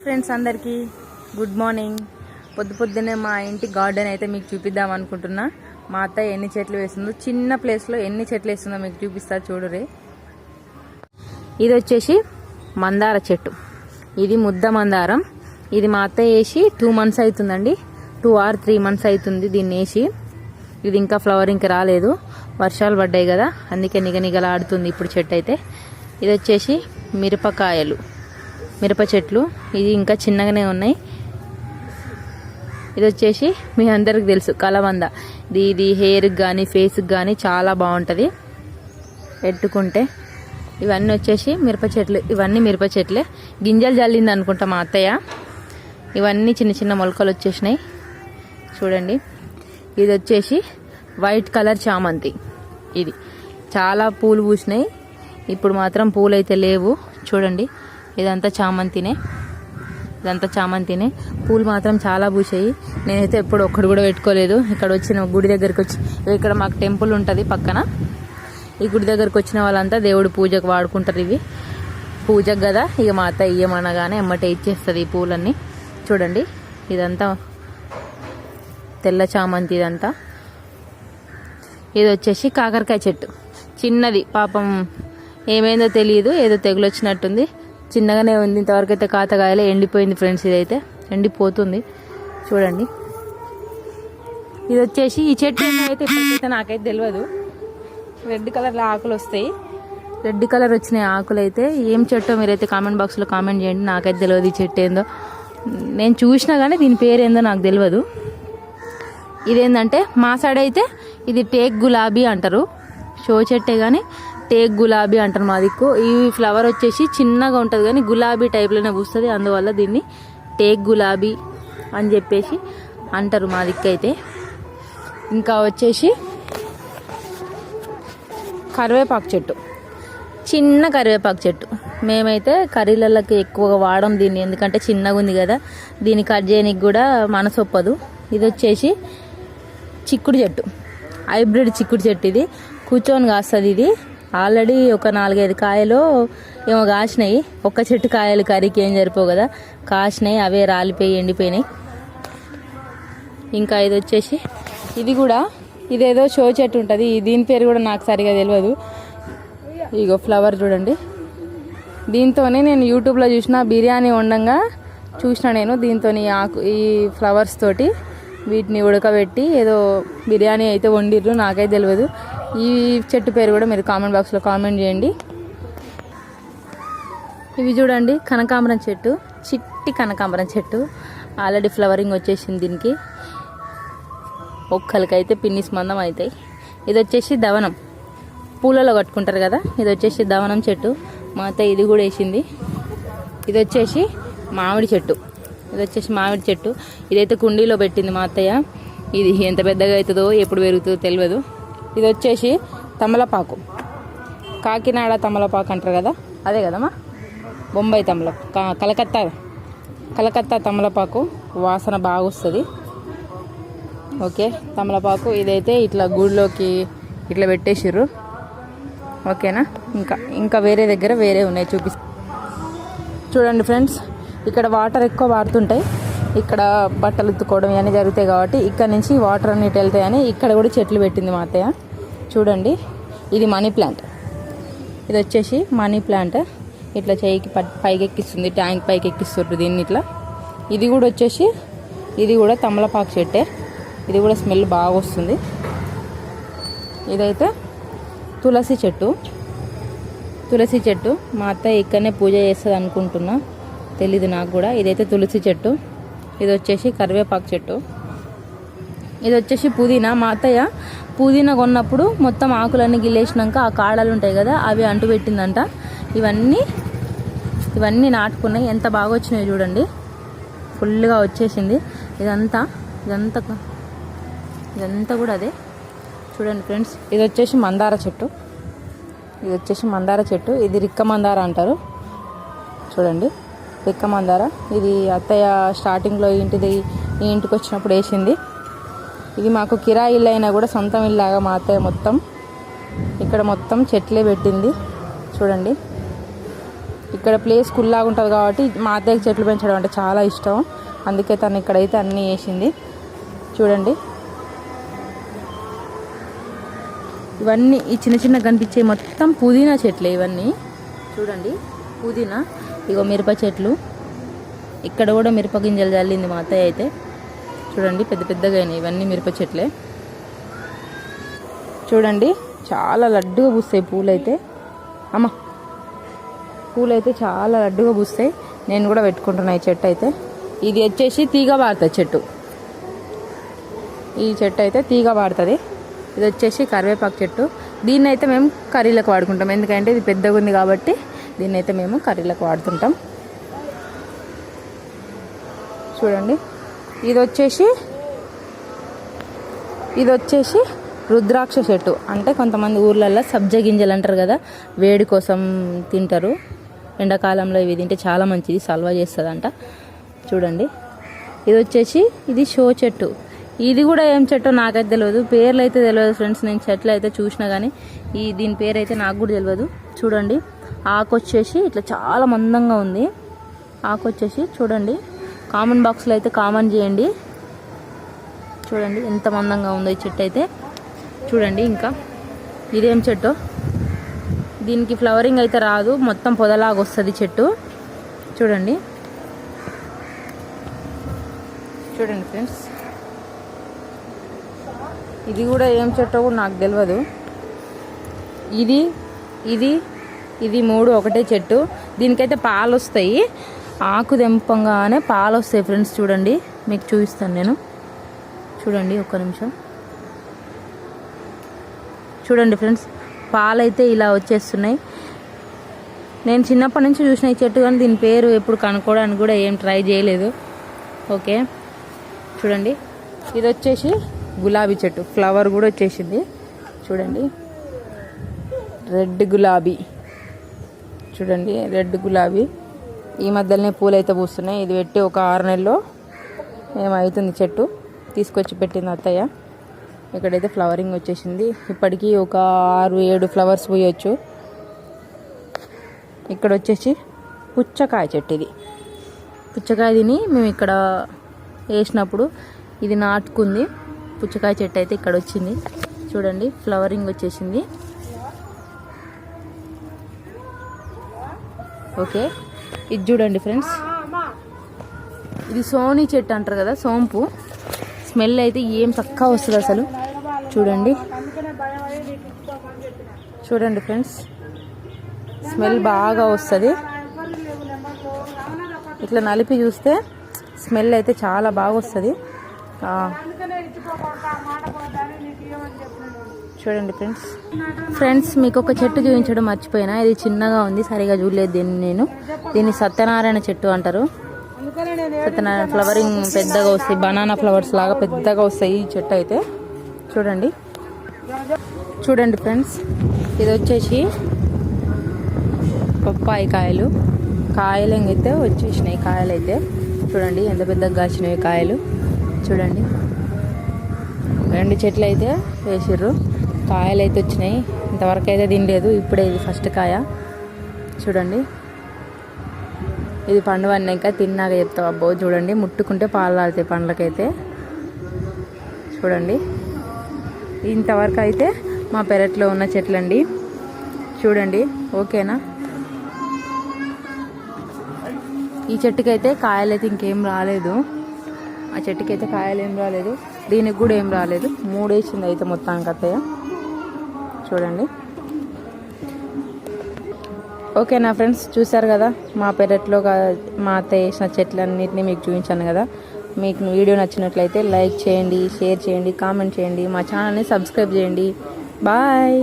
Friends అందరికీ good morning. పొద్దున్నే మా ఇంటి గార్డెన్ అయితే మీకు చూపిద్దాం అనుకుంటున్నా. మా అత్తయ్య ఎన్ని చెట్లు వేస్తుందో, చిన్న ప్లేస్లో ఎన్ని చెట్లు వేస్తుందో మీకు చూపిస్తా చూడురే. ఇది వచ్చేసి మందార చెట్టు. ఇది ముద్ద మందారం. ఇది మా అత్తయ్య వేసి 2 months అవుతుందండి. 2 or 3 months అవుతుంది దీన్ని వేసి. ఇది ఇంకా ఫ్లవర్ ఇంకా రాలేదు, వర్షాలు పడ్డాయి కదా, అందుకే నిగనిగలాడుతుంది ఇప్పుడు చెట్టు అయితే. ఇది వచ్చేసి మిరప చెట్లు. ఇది ఇంకా చిన్నగానే ఉన్నాయి. ఇది వచ్చేసి మీ అందరికి తెలుసు కలబంద. ఇది హెయిర్కి కానీ ఫేస్కి కానీ చాలా బాగుంటుంది పెట్టుకుంటే. ఇవన్నీ వచ్చేసి మిరప చెట్లు. ఇవన్నీ మిరప చెట్లే, గింజలు జల్లింది అనుకుంటా మా అత్తయ్య. ఇవన్నీ చిన్న చిన్న మొలకలు వచ్చేసినాయి చూడండి. ఇది వచ్చేసి వైట్ కలర్ చామంతి. ఇది చాలా పూలు పూసినాయి, ఇప్పుడు మాత్రం పూలు అయితే లేవు చూడండి. ఇదంతా చామంతినే, పూలు మాత్రం చాలా పూసాయి. నేనైతే ఎప్పుడు ఒక్కడు కూడా పెట్టుకోలేదు. ఇక్కడ వచ్చిన గుడి దగ్గరికి వచ్చి, ఇక్కడ మాకు టెంపుల్ ఉంటుంది పక్కన, ఈ గుడి దగ్గరికి వచ్చిన వాళ్ళంతా దేవుడు పూజకు వాడుకుంటారు. ఇవి పూజకు కదా, ఇక మా అత్త ఇయ్యమనగానే ఎమ్మటే ఇచ్చేస్తుంది ఈ పూలన్నీ చూడండి. ఇదంతా తెల్ల చామంతి. ఇదంతా ఇది వచ్చేసి కాకరకాయ చెట్టు. చిన్నది, పాపం ఏమైందో తెలియదు, ఏదో తెగులు వచ్చినట్టుంది, చిన్నగానే ఉంది. ఇంతవరకు అయితే కాతగాయలే, ఎండిపోయింది ఫ్రెండ్స్. ఇదైతే ఎండిపోతుంది చూడండి. ఇది వచ్చేసి ఈ చెట్టు అయితే ఇప్పటికైతే నాకైతే తెలియదు. రెడ్ కలర్లో ఆకులు వస్తాయి. రెడ్ కలర్ వచ్చిన ఆకులు అయితే ఏం చెట్టో మీరైతే కామెంట్ బాక్స్లో కామెంట్ చేయండి. నాకైతే తెలియదు ఈ చెట్టు ఏందో. నేను చూసినా కానీ దీని పేరు ఏందో నాకు తెలియదు. ఇదేంటంటే మా సైడ్ అయితే ఇది టేక్ గులాబీ అంటారు. షో చెట్టే కానీ టేక్ గులాబీ అంటారు మా దిక్కు. ఈ ఫ్లవర్ వచ్చేసి చిన్నగా ఉంటుంది కానీ గులాబీ టైప్లోనే పూస్తుంది, అందువల్ల దీన్ని టేక్ గులాబీ అని చెప్పేసి అంటారు మా దిక్కు అయితే. ఇంకా వచ్చేసి కరివేపాకు చెట్టు, చిన్న కరివేపాకు చెట్టు. మేమైతే కర్రీలకి ఎక్కువగా వాడడం దీన్ని, ఎందుకంటే చిన్నగా ఉంది కదా, దీన్ని కట్ చేయడానికి కూడా మనసు ఒప్పదు. ఇది వచ్చేసి చిక్కుడు చెట్టు, హైబ్రిడ్ చిక్కుడు చెట్టు. ఇది కూర్చొని కాస్తుంది. ఇది ఆల్రెడీ ఒక 4-5 కాయలు ఏమో కాసినాయి. ఒక్క చెట్టు కాయలు కర్రీకి ఏం సరిపోవు కదా, కాసినాయి, అవే రాలిపోయి ఎండిపోయినాయి. ఇంకా ఇది వచ్చేసి ఇది కూడా ఇదేదో షో చెట్టు ఉంటుంది, దీని పేరు కూడా నాకు సరిగా తెలియదు. ఇగో ఫ్లవర్ చూడండి. దీంతోనే నేను యూట్యూబ్లో చూసిన బిర్యానీ వండంగా చూసిన నేను. దీంతో ఈ ఫ్లవర్స్ తోటి వీటిని ఉడకబెట్టి ఏదో బిర్యానీ అయితే వండిర్రు, నాకైతే తెలియదు. ఈ చెట్టు పేరు కూడా మీరు కామెంట్ బాక్స్లో కామెంట్ చేయండి. ఇవి చూడండి కనకాంబరం చెట్టు, చిట్టి కనకాంబరం చెట్టు. ఆల్రెడీ ఫ్లవరింగ్ వచ్చేసింది దీనికి. ఒక్కరికైతే పిన్నిస్ మందం అవుతాయి. ఇది వచ్చేసి దవనం, పూలలో కట్టుకుంటారు కదా, ఇది వచ్చేసి దవనం చెట్టు. మా అత్త ఇది కూడా వేసింది. ఇది వచ్చేసి మామిడి చెట్టు. ఇదైతే కుండీలో పెట్టింది మా అత్తయ్య. ఇది ఎంత పెద్దగా అవుతుందో ఎప్పుడు పెరుగుతుందో తెలియదు. ఇది వచ్చేసి తమలపాకు, కాకినాడ తమలపాకు అంటారు కదా, అదే కదమ్మా, బొంబాయి కలకత్తా తమలపాకు. వాసన బాగా వస్తుంది. ఓకే, తమలపాకు. ఇదైతే ఇట్లా గుడిలోకి ఇట్లా పెట్టేసిర్రు. ఓకేనా. ఇంకా వేరే దగ్గర వేరే ఉన్నాయి, చూపిస్తా చూడండి ఫ్రెండ్స్. ఇక్కడ వాటర్ ఎక్కువ వాడుతుంటాయి, ఇక్కడ బట్టలు ఉత్తుకోవడం ఇవన్నీ జరుగుతాయి కాబట్టి ఇక్కడ నుంచి వాటర్ అన్నిటి వెళ్తాయని ఇక్కడ కూడా చెట్లు పెట్టింది మా అత్తయ్య చూడండి. ఇది మనీ ప్లాంట్. ఇది వచ్చేసి మనీ ప్లాంట్. ఇట్లా చేయికి పైకి ఎక్కిస్తుంది, ట్యాంక్ పైకి ఎక్కిస్తుంటారు దీన్ని ఇట్లా. ఇది కూడా వచ్చేసి ఇది కూడా తమలపాకు చెట్టే. ఇది కూడా స్మెల్ బాగా వస్తుంది. ఇదైతే తులసి చెట్టు. మా అత్తయ్య ఇక్కడనే పూజ చేస్తుంది అనుకుంటున్నా, తెలీదు నాకు కూడా. ఇదైతే తులసి చెట్టు. ఇది వచ్చేసి కరివేపాకు చెట్టు. ఇది వచ్చేసి పుదీనా. మా అత్తయ్య పుదీనా కొన్నప్పుడు మొత్తం ఆకులన్నీ గిల్లేసినాక ఆ కాడలు ఉంటాయి కదా, అవి అంటు పెట్టిందంట. ఇవన్నీ నాటుకున్నాయి. ఎంత బాగా వచ్చినాయి చూడండి, ఫుల్గా వచ్చేసింది. ఇదంతా కూడా అదే చూడండి ఫ్రెండ్స్. ఇది వచ్చేసి మందార చెట్టు. ఇది రిక్క మందార అంటారు చూడండి, రిక్క మందార. ఇది అత్తయ్య స్టార్టింగ్లో ఈ ఇంటికి వచ్చినప్పుడు వేసింది. ఇది మాకు కిరాయి ఇల్లు అయినా కూడా సొంతం ఇల్లాగా మా అత్తయ్య ఇక్కడ మొత్తం చెట్లే పెట్టింది చూడండి. ఇక్కడ ప్లేస్ కుల్లాగా ఉంటుంది కాబట్టి మా అత్తయ్యకి చెట్లు పెంచడం అంటే చాలా ఇష్టం. అందుకే తను ఇక్కడైతే అన్నీ వేసింది. చూడండి ఇవన్నీ ఈ చిన్న చిన్న కనిపించే మొత్తం పుదీనా చెట్లే ఇవన్నీ. చూడండి పుదీనా. ఇగో మిరప చెట్లు, ఇక్కడ కూడా మిరప గింజలు చల్లింది మా అత్తయ్య అయితే. చూడండి పెద్ద పెద్దగా అయినాయి, ఇవన్నీ మిరప చెట్లే. చూడండి చాలా లడ్డుగా పూస్తాయి పూలైతే. అమ్మ పూలైతే చాలా లడ్డుగా పూస్తాయి. నేను కూడా పెట్టుకుంటున్నాను ఈ చెట్టు అయితే. ఇది వచ్చేసి తీగ పారుతుంది చెట్టు. ఈ చెట్టు అయితే తీగ పారుతుంది. ఇది వచ్చేసి కరివేపాకు చెట్టు. దీన్ని అయితే మేము కర్రీలకు వాడుకుంటాం, ఎందుకంటే ఇది పెద్దగా ఉంది కాబట్టి దీన్ని అయితే మేము కర్రీలకు వాడుతుంటాం. చూడండి ఇది వచ్చేసి రుద్రాక్ష చెట్టు. అంటే కొంతమంది ఊర్లలో సబ్జా గింజలు అంటారు కదా, వేడి కోసం తింటారు. ఎండాకాలంలో ఇవి తింటే చాలా మంచిది, సల్వా చేస్తుందంట. చూడండి ఇది వచ్చేసి ఇది షో చెట్టు. ఇది కూడా ఏం చెట్టో నాకైతే తెలియదు, పేర్లు అయితే తెలియదు ఫ్రెండ్స్. నేను చెట్లు అయితే చూసినా కానీ దీని పేరు అయితే నాకు కూడా తెలియదు. చూడండి ఆకు వచ్చేసి ఇట్లా చాలా మందంగా ఉంది. ఆకు వచ్చేసి చూడండి, కామెంట్ బాక్స్లో అయితే కామెంట్ చేయండి. చూడండి ఎంత మందంగా ఉందో ఈ చెట్టు అయితే. చూడండి ఇంకా ఇదేం చెట్టు, దీనికి ఫ్లవరింగ్ అయితే రాదు, మొత్తం పొదలాగా వస్తుంది చెట్టు. చూడండి చూడండి ఫ్రెండ్స్, ఇది కూడా ఏం చెట్టో కూడా నాకు తెలియదు. ఇది ఇది ఇది మూడు ఒకటే చెట్టు. దీనికైతే పాలు వస్తాయి, ఆకు తెంపంగానే పాలు వస్తాయి ఫ్రెండ్స్. చూడండి మీకు చూపిస్తాను నేను. చూడండి ఒక్క నిమిషం. చూడండి ఫ్రెండ్స్, పాలు అయితే ఇలా వచ్చేస్తున్నాయి. నేను చిన్నప్పటి నుంచి చూసిన ఈ చెట్టు, కానీ దీని పేరు ఎప్పుడు కనుక్కోవడానికి కూడా ఏం ట్రై చేయలేదు. ఓకే చూడండి ఇది వచ్చేసి గులాబీ చెట్టు, ఫ్లవర్ కూడా వచ్చేసింది. చూడండి రెడ్ గులాబీ. చూడండి రెడ్ గులాబీ. ఈ మధ్యలోనే పూలు అయితే పూస్తున్నాయి. ఇది పెట్టి ఒక 6 నెలల్లో ఏమవుతుంది చెట్టు, తీసుకొచ్చి పెట్టింది అత్తయ్య. ఇక్కడైతే ఫ్లవరింగ్ వచ్చేసింది. ఇప్పటికీ ఒక 6-7 ఫ్లవర్స్ పూయొచ్చు. ఇక్కడ వచ్చేసి పుచ్చకాయ చెట్టు. ఇది పుచ్చకాయ తిని మేము ఇక్కడ వేసినప్పుడు ఇది నాటుకుంది. పుచ్చకాయ చెట్టు అయితే ఇక్కడ వచ్చింది. చూడండి ఫ్లవరింగ్ వచ్చేసింది. ఓకే ఇది చూడండి ఫ్రెండ్స్, ఇది సోని చెట్టు అంటారు కదా, సోంపు. స్మెల్ అయితే ఏం చక్కగా వస్తుంది అసలు. చూడండి చూడండి ఫ్రెండ్స్, స్మెల్ బాగా వస్తుంది. ఇట్లా నలిపి చూస్తే స్మెల్ అయితే చాలా బాగా వస్తుంది. చూడండి ఫ్రెండ్స్ మీకు ఒక చెట్టు చూపించడం మర్చిపోయినా. ఇది చిన్నగా ఉంది, సరిగా చూడలేదు దీన్ని సత్యనారాయణ చెట్టు అంటారు. సత్యనారాయణ ఫ్లవరింగ్ పెద్దగా వస్తాయి, బనానా ఫ్లవర్స్ లాగా పెద్దగా వస్తాయి ఈ చెట్టు అయితే. చూడండి ఫ్రెండ్స్, ఇది వచ్చేసి పప్పాయి కాయలు. కాయలు అయితే వచ్చేసినాయి. కాయలు అయితే చూడండి ఎంత పెద్దగా కాసినాయి కాయలు. చూడండి 2 చెట్లు అయితే వేసిర్రు, కాయలు అయితే వచ్చినాయి. ఇంతవరకు అయితే తినలేదు, ఇప్పుడే ఇది ఫస్ట్ కాయ. చూడండి ఇది పండు అన్నాక తిన్నాక చెప్తావు అబ్బో. చూడండి ముట్టుకుంటే పాలు తాగుతాయి పండ్లకైతే. చూడండి ఇంతవరకు అయితే మా పెరట్లో ఉన్న చెట్లండి. చూడండి ఓకేనా. ఈ చెట్టుకైతే కాయలు అయితే ఇంకేం రాలేదు, ఆ చెట్టుకైతే కాయలు ఏం రాలేదు, దీనికి కూడా ఏం రాలేదు. 3 వేసింది అయితే మొత్తానికి అత్తయ్య. చూడండి ఓకేనా ఫ్రెండ్స్, చూసారు కదా మా పెరట్లో మా అత్తయ్య వేసిన చెట్లన్నింటినీ మీకు చూపించాను కదా. మీకు వీడియో నచ్చినట్లయితే లైక్ చేయండి, షేర్ చేయండి, కామెంట్ చేయండి, మా ఛానల్ని సబ్స్క్రైబ్ చేయండి. బాయ్.